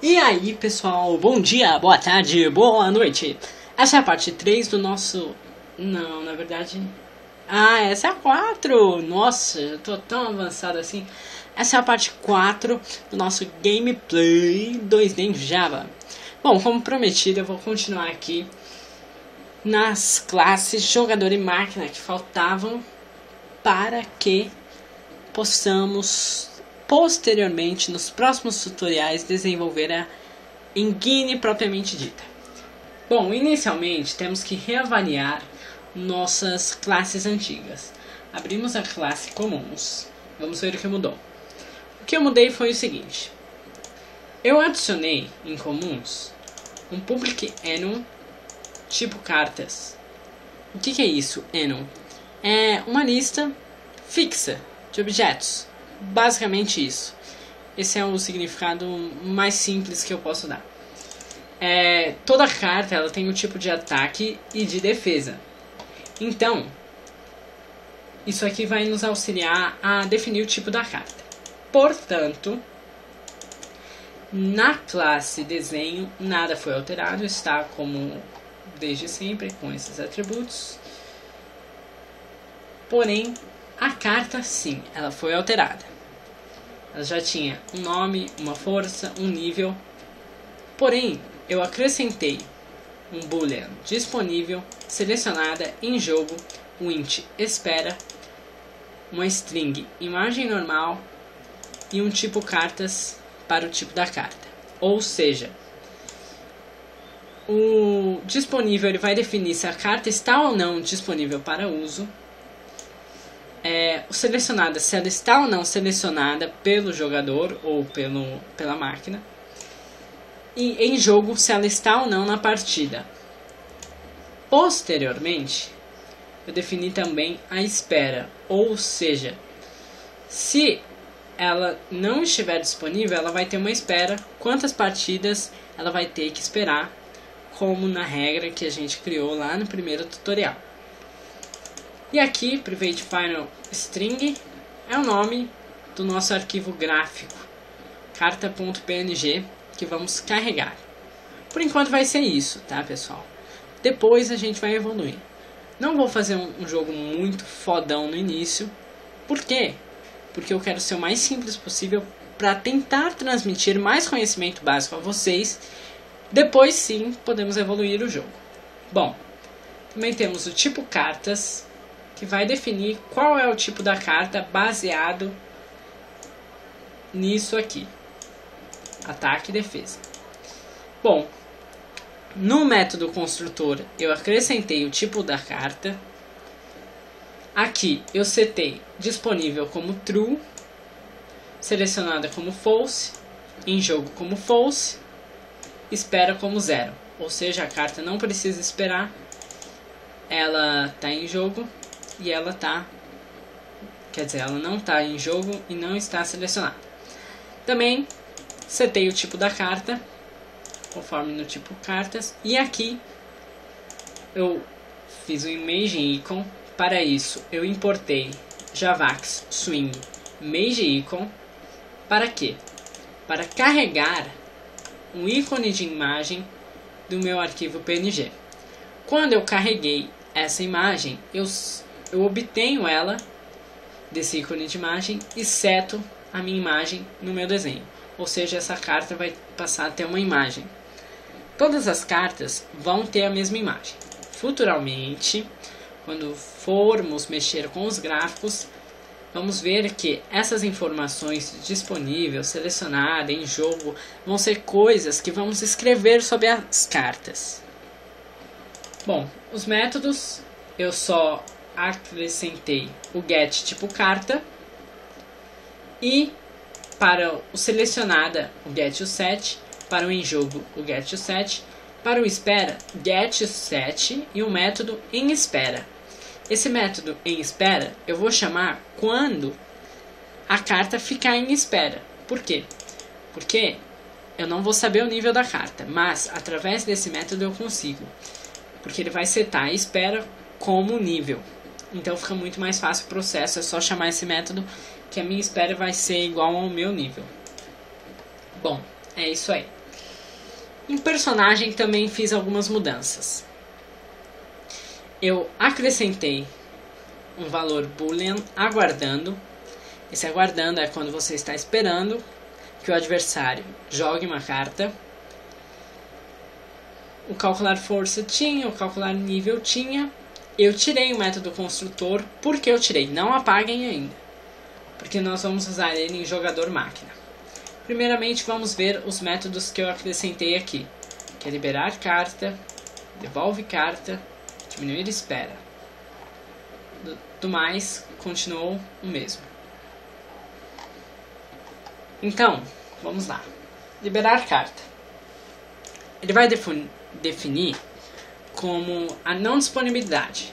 E aí pessoal, bom dia, boa tarde, boa noite. Essa é a parte 3 do nosso... Não, na verdade... essa é a 4! Nossa, eu tô tão avançado assim. Essa é a parte 4 do nosso gameplay 2D em Java. Bom, como prometido, eu vou continuar aqui nas classes jogador e máquina que faltavam para que possamos posteriormente, nos próximos tutoriais, desenvolver a engine propriamente dita. Bom, inicialmente temos que reavaliar nossas classes antigas. Abrimos a classe comuns. Vamos ver o que mudou. O que eu mudei foi o seguinte. Eu adicionei em comuns um public enum tipo cartas. O que é isso, enum? É uma lista fixa de objetos. Basicamente isso. Esse é o significado mais simples que eu posso dar. Toda carta ela tem um tipo de ataque e de defesa. Então, isso aqui vai nos auxiliar a definir o tipo da carta. Portanto, na classe desenho nada foi alterado, está como desde sempre com esses atributos. Porém, a carta sim, ela foi alterada. Ela já tinha um nome, uma força, um nível. Porém, eu acrescentei um boolean disponível, selecionada em jogo, o int espera, uma string imagem normal e um tipo cartas para o tipo da carta. Ou seja, o disponível ele vai definir se a carta está ou não disponível para uso. O selecionada, se ela está ou não selecionada pelo jogador ou pela máquina. E em jogo, se ela está ou não na partida. Posteriormente, eu defini também a espera. Ou seja, se ela não estiver disponível, ela vai ter uma espera. Quantas partidas ela vai ter que esperar, como na regra que a gente criou lá no primeiro tutorial. E aqui, private final string é o nome do nosso arquivo gráfico, carta.png, que vamos carregar. Por enquanto vai ser isso, tá pessoal? Depois a gente vai evoluir. Não vou fazer um jogo muito fodão no início. Por quê? Porque eu quero ser o mais simples possível para tentar transmitir mais conhecimento básico a vocês. Depois sim podemos evoluir o jogo. Bom, também temos o tipo cartas, que vai definir qual é o tipo da carta baseado nisso aqui. Ataque e defesa. Bom, no método construtor eu acrescentei o tipo da carta. Aqui eu setei disponível como true, selecionada como false, em jogo como false, espera como 0. Ou seja, a carta não precisa esperar, ela está em jogo e ela tá, ela não está em jogo e não está selecionada. Também setei o tipo da carta, conforme no tipo cartas, e aqui eu fiz o image icon. Para isso eu importei Javax Swing Image Icon. Para quê? Para carregar um ícone de imagem do meu arquivo PNG. Quando eu carreguei essa imagem, eu obtenho ela desse ícone de imagem e seto a minha imagem no meu desenho. Ou seja, essa carta vai passar a ter uma imagem. Todas as cartas vão ter a mesma imagem. Futuramente, quando formos mexer com os gráficos, vamos ver que essas informações disponíveis, selecionadas em jogo, vão ser coisas que vamos escrever sobre as cartas. Bom, os métodos eu só acrescentei o get tipo carta e para o selecionada o get o set, para o em jogo o get o set, para o espera get o set e o método em espera. Esse método em espera eu vou chamar quando a carta ficar em espera. Por quê? Porque eu não vou saber o nível da carta, mas através desse método eu consigo, porque ele vai setar a espera como nível. Então fica muito mais fácil o processo, é só chamar esse método que a minha espera vai ser igual ao meu nível. Bom, é isso aí. Em personagem também fiz algumas mudanças. Eu acrescentei um valor boolean aguardando. Esse aguardando é quando você está esperando que o adversário jogue uma carta. O calcular força tinha, o calcular nível tinha. Eu tirei o método construtor. Por que eu tirei? Não apaguem ainda, porque nós vamos usar ele em jogador máquina. Primeiramente vamos ver os métodos que eu acrescentei aqui, que é liberar carta, devolve carta, diminuir espera. Do mais, continuou o mesmo. Então, vamos lá. Liberar carta. Ele vai definir como a não disponibilidade.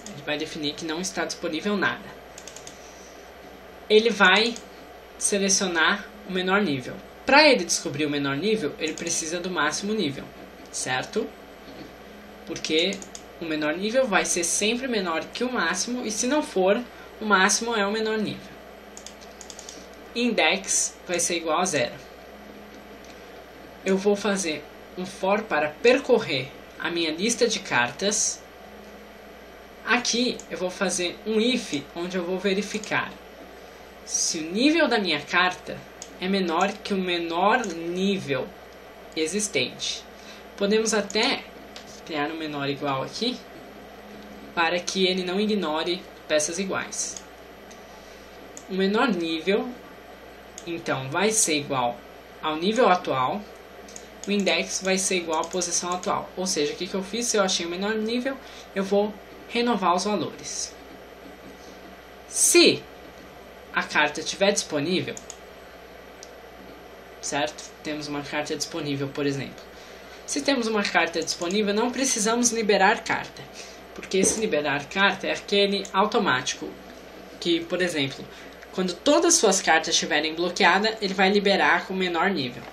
Ele vai definir que não está disponível nada. Ele vai selecionar o menor nível. Para ele descobrir o menor nível, ele precisa do máximo nível, certo? Porque o menor nível vai ser sempre menor que o máximo, e se não for, o máximo é o menor nível. Index vai ser igual a 0. Eu vou fazer um for para percorrer a minha lista de cartas. Aqui eu vou fazer um if, onde eu vou verificar se o nível da minha carta é menor que o menor nível existente. Podemos até criar um menor igual aqui, para que ele não ignore peças iguais. O menor nível, então, vai ser igual ao nível atual. O index vai ser igual à posição atual. Ou seja, o que eu fiz? Se eu achei o menor nível, eu vou renovar os valores. Se a carta estiver disponível, certo? Temos uma carta disponível, por exemplo. Se temos uma carta disponível, não precisamos liberar carta, porque esse liberar carta é aquele automático, que, por exemplo, quando todas as suas cartas estiverem bloqueadas, ele vai liberar com menor nível.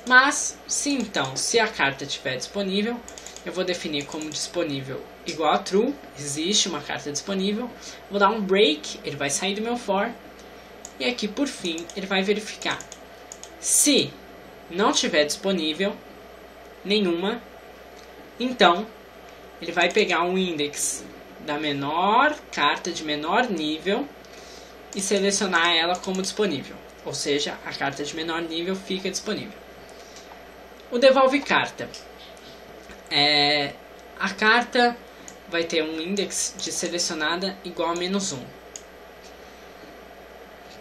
Mas, se a carta estiver disponível, eu vou definir como disponível igual a true, existe uma carta disponível, vou dar um break, ele vai sair do meu for, e aqui por fim ele vai verificar. Se não tiver disponível nenhuma, então ele vai pegar um index da menor carta de menor nível e selecionar ela como disponível, ou seja, a carta de menor nível fica disponível. O devolve carta. A carta vai ter um index de selecionada igual a -1.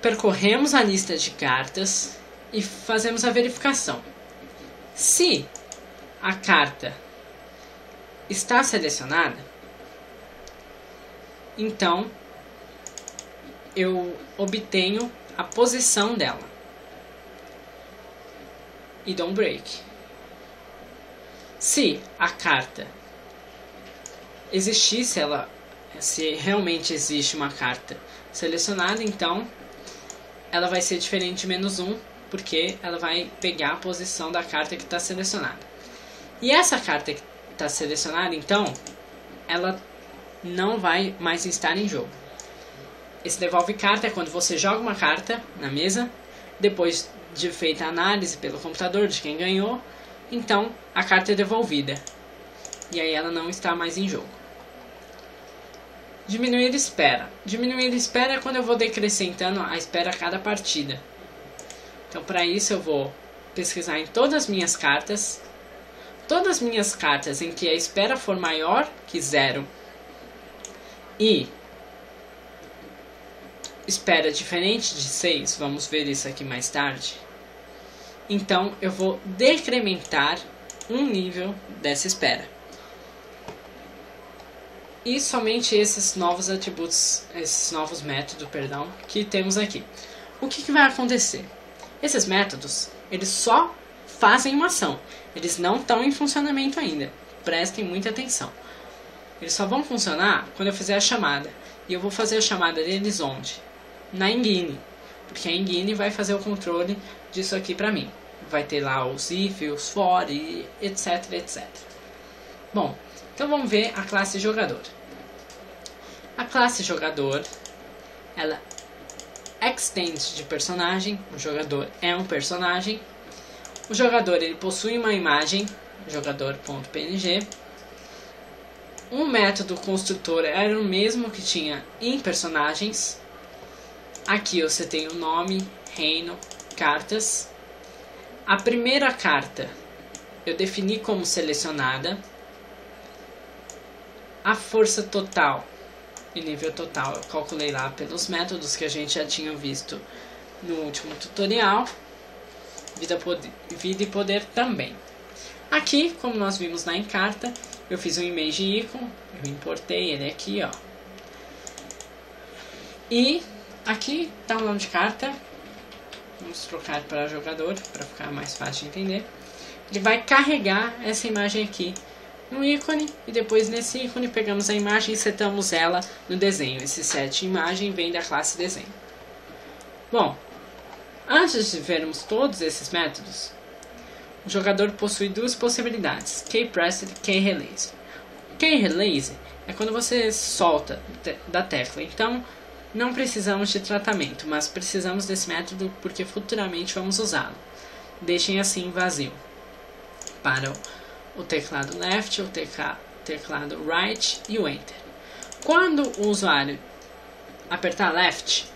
Percorremos a lista de cartas e fazemos a verificação. Se a carta está selecionada, então eu obtenho a posição dela e dou um break. Se a carta existisse, se realmente existe uma carta selecionada, então ela vai ser diferente de -1, porque ela vai pegar a posição da carta que está selecionada. E essa carta que está selecionada, então, ela não vai mais estar em jogo. Esse devolve carta é quando você joga uma carta na mesa, depois de feita a análise pelo computador de quem ganhou, então a carta é devolvida. E aí ela não está mais em jogo. Diminuir espera. Diminuir espera é quando eu vou decrescentando a espera a cada partida. Então, para isso, eu vou pesquisar em todas as minhas cartas. Todas as minhas cartas em que a espera for maior que 0 e espera diferente de 6, vamos ver isso aqui mais tarde. Então, eu vou decrementar um nível dessa espera. E somente esses novos atributos, esses novos métodos, que temos aqui. O que vai acontecer? Esses métodos, eles só fazem uma ação. Eles não estão em funcionamento ainda. Prestem muita atenção. Eles só vão funcionar quando eu fizer a chamada. E eu vou fazer a chamada deles onde? Na engine. Porque a engine vai fazer o controle disso aqui para mim. Vai ter lá os if, os for, e etc, etc. Bom, então vamos ver a classe jogador. A classe jogador, ela extende de personagem. O jogador é um personagem. O jogador ele possui uma imagem, jogador.png. Um método construtor era o mesmo que tinha em personagens. Aqui você tem o nome, reino, cartas. A primeira carta eu defini como selecionada. A força total e nível total eu calculei lá pelos métodos que a gente já tinha visto no último tutorial. Vida e poder também. Aqui, como nós vimos na Encarta, eu fiz um image icon, eu importei ele aqui, ó. E aqui está o nome de carta. Vamos trocar para jogador, para ficar mais fácil de entender. Ele vai carregar essa imagem aqui no ícone, e depois nesse ícone pegamos a imagem e setamos ela no desenho. Esse set imagem vem da classe desenho. Bom, antes de vermos todos esses métodos, o jogador possui duas possibilidades, keypressed e keyrelease. Keyrelease é quando você solta da tecla, então não precisamos de tratamento, mas precisamos desse método porque futuramente vamos usá-lo. Deixem assim vazio para o teclado left, o teclado right e o enter. Quando o usuário apertar left,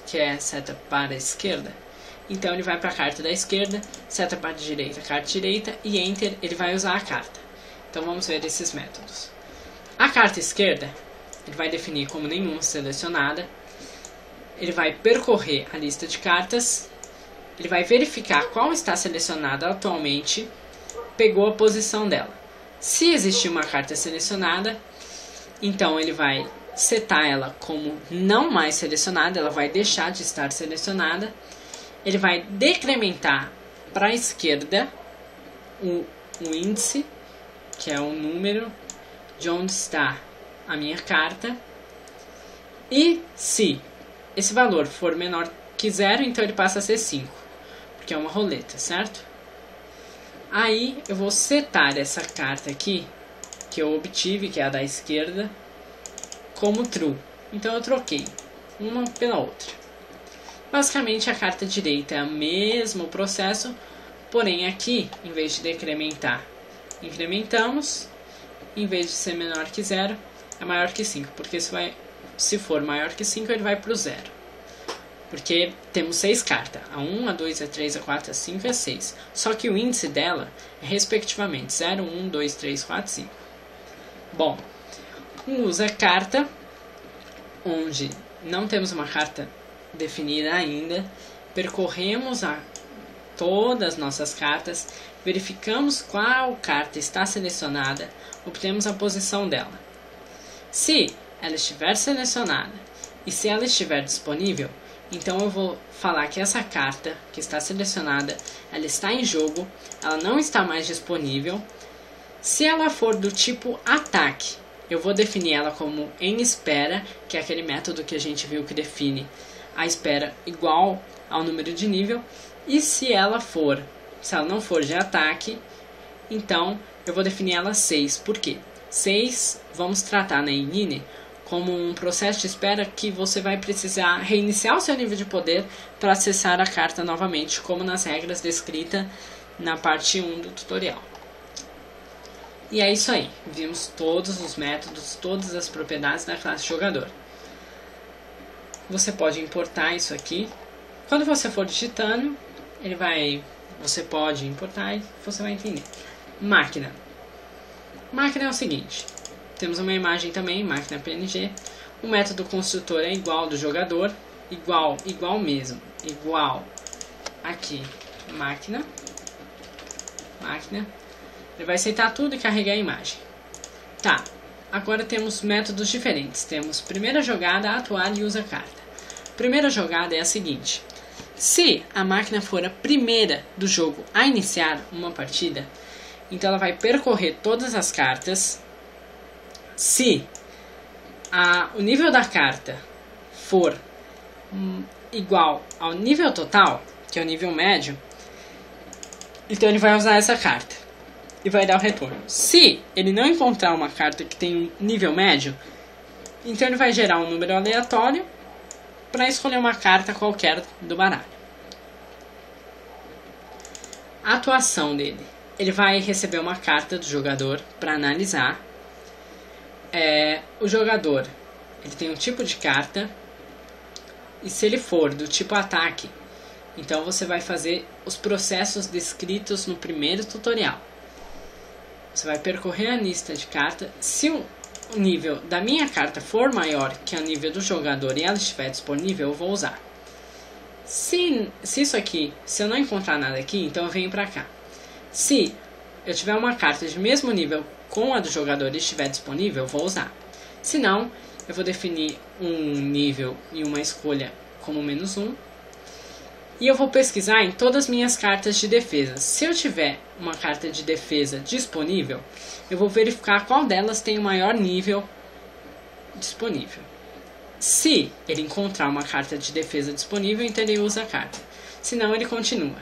que é seta para a esquerda, então ele vai para a carta da esquerda, seta para a direita, carta direita, e enter ele vai usar a carta. Então vamos ver esses métodos. A carta esquerda ele vai definir como nenhuma selecionada, ele vai percorrer a lista de cartas, ele vai verificar qual está selecionada atualmente, pegou a posição dela. Se existir uma carta selecionada, então ele vai setar ela como não mais selecionada, ela vai deixar de estar selecionada. Ele vai decrementar para a esquerda o índice, que é o número de onde está a minha carta. E se esse valor for menor que 0, então ele passa a ser 5, porque é uma roleta, certo? Aí eu vou setar essa carta aqui, que eu obtive, que é a da esquerda, como true. Então eu troquei uma pela outra. Basicamente a carta direita é o mesmo processo, porém aqui, em vez de decrementar, incrementamos. Em vez de ser menor que 0, é maior que 5, porque se for maior que 5, ele vai para o 0. Porque temos 6 cartas, a 1, a 2, a 3, a 4, a 5 e a 6. Só que o índice dela é respectivamente 0, 1, 2, 3, 4, 5. Bom, usa carta, onde não temos uma carta definida ainda, percorremos todas as nossas cartas, verificamos qual carta está selecionada, obtemos a posição dela. Se ela estiver selecionada e se ela estiver disponível, então eu vou falar que essa carta que está selecionada, ela está em jogo, ela não está mais disponível. Se ela for do tipo ataque, eu vou definir ela como em espera, que é aquele método que a gente viu que define a espera igual ao número de nível. E se ela não for de ataque, então eu vou definir ela 6. Por quê? 6 vamos tratar na inine como um processo de espera que você vai precisar reiniciar o seu nível de poder para acessar a carta novamente, como nas regras descritas na parte 1 do tutorial. E é isso aí, vimos todos os métodos, todas as propriedades da classe jogador. Você pode importar isso aqui. Quando você for digitando, você pode importar e você vai entender. Máquina. Máquina é o seguinte. Temos uma imagem também, máquina PNG. O método construtor é igual do jogador. Igual mesmo. Igual aqui, máquina. Ele vai aceitar tudo e carregar a imagem. Tá, agora temos métodos diferentes. Temos primeira jogada, atuar e usa carta. Primeira jogada é a seguinte. Se a máquina for a primeira do jogo a iniciar uma partida, então ela vai percorrer todas as cartas. Se o nível da carta for igual ao nível total, que é o nível médio, então ele vai usar essa carta e vai dar o retorno. Se ele não encontrar uma carta que tem um nível médio, então ele vai gerar um número aleatório para escolher uma carta qualquer do baralho. A atuação dele. Ele vai receber uma carta do jogador para analisar. O jogador, ele tem um tipo de carta, e se ele for do tipo ataque, então você vai fazer os processos descritos no primeiro tutorial. Você vai percorrer a lista de cartas. Se o nível da minha carta for maior que o nível do jogador e ela estiver disponível, eu vou usar. Se isso aqui, se eu não encontrar nada aqui, então eu venho pra cá. Se eu tiver uma carta de mesmo nível com a do jogador e estiver disponível, eu vou usar. Se não, eu vou definir um nível e uma escolha como -1. E eu vou pesquisar em todas as minhas cartas de defesa. Se eu tiver uma carta de defesa disponível, eu vou verificar qual delas tem o maior nível disponível. Se ele encontrar uma carta de defesa disponível, então ele usa a carta. Se não, ele continua.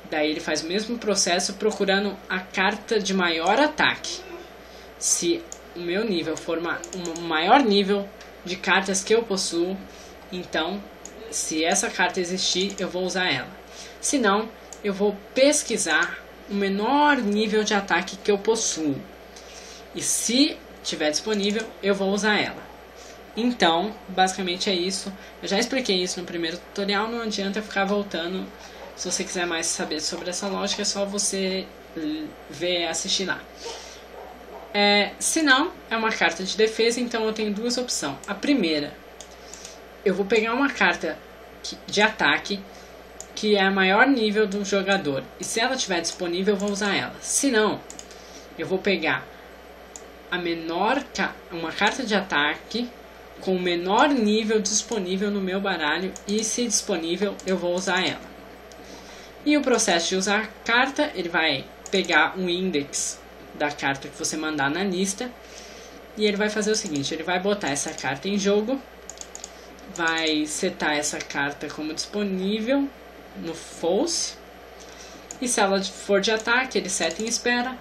Daí ele faz o mesmo processo procurando a carta de maior ataque. Se o meu nível for um maior nível de cartas que eu possuo, então, se essa carta existir, eu vou usar ela. Se não, eu vou pesquisar o menor nível de ataque que eu possuo. E se tiver disponível, eu vou usar ela. Então, basicamente é isso. Eu já expliquei isso no primeiro tutorial, não adianta ficar voltando. Se você quiser mais saber sobre essa lógica, é só você ver e assistir lá. Se não, é uma carta de defesa, então eu tenho duas opções. A primeira, eu vou pegar uma carta de ataque que é a maior nível do jogador. E se ela estiver disponível, eu vou usar ela. Se não, eu vou pegar uma carta de ataque com o menor nível disponível no meu baralho. E se disponível, eu vou usar ela. E o processo de usar a carta, ele vai pegar um index da carta que você mandar na lista. E ele vai fazer o seguinte, ele vai botar essa carta em jogo. Vai setar essa carta como disponível no false. E se ela for de ataque, ele seta em espera.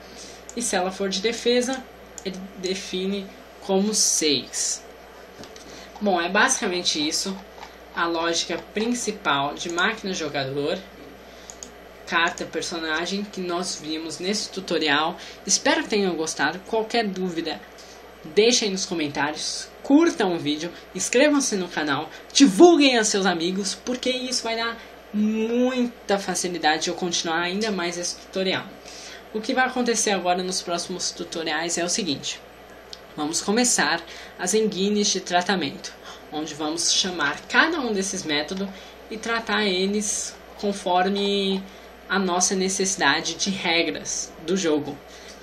E se ela for de defesa, ele define como 6. Bom, é basicamente isso. A lógica principal de máquina jogador, carta, personagem, que nós vimos nesse tutorial. Espero que tenham gostado. Qualquer dúvida, deixem nos comentários. Curtam o vídeo, inscrevam-se no canal, divulguem aos seus amigos, porque isso vai dar muita facilidade de eu continuar ainda mais esse tutorial. O que vai acontecer agora nos próximos tutoriais é o seguinte. Vamos começar as enguines de tratamento, onde vamos chamar cada um desses métodos e tratar eles conforme a nossa necessidade de regras do jogo.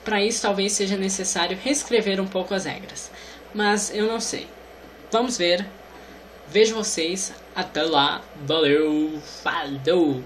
Para isso, talvez seja necessário reescrever um pouco as regras. Mas eu não sei. Vamos ver. Vejo vocês. Até lá. Valeu. Falou.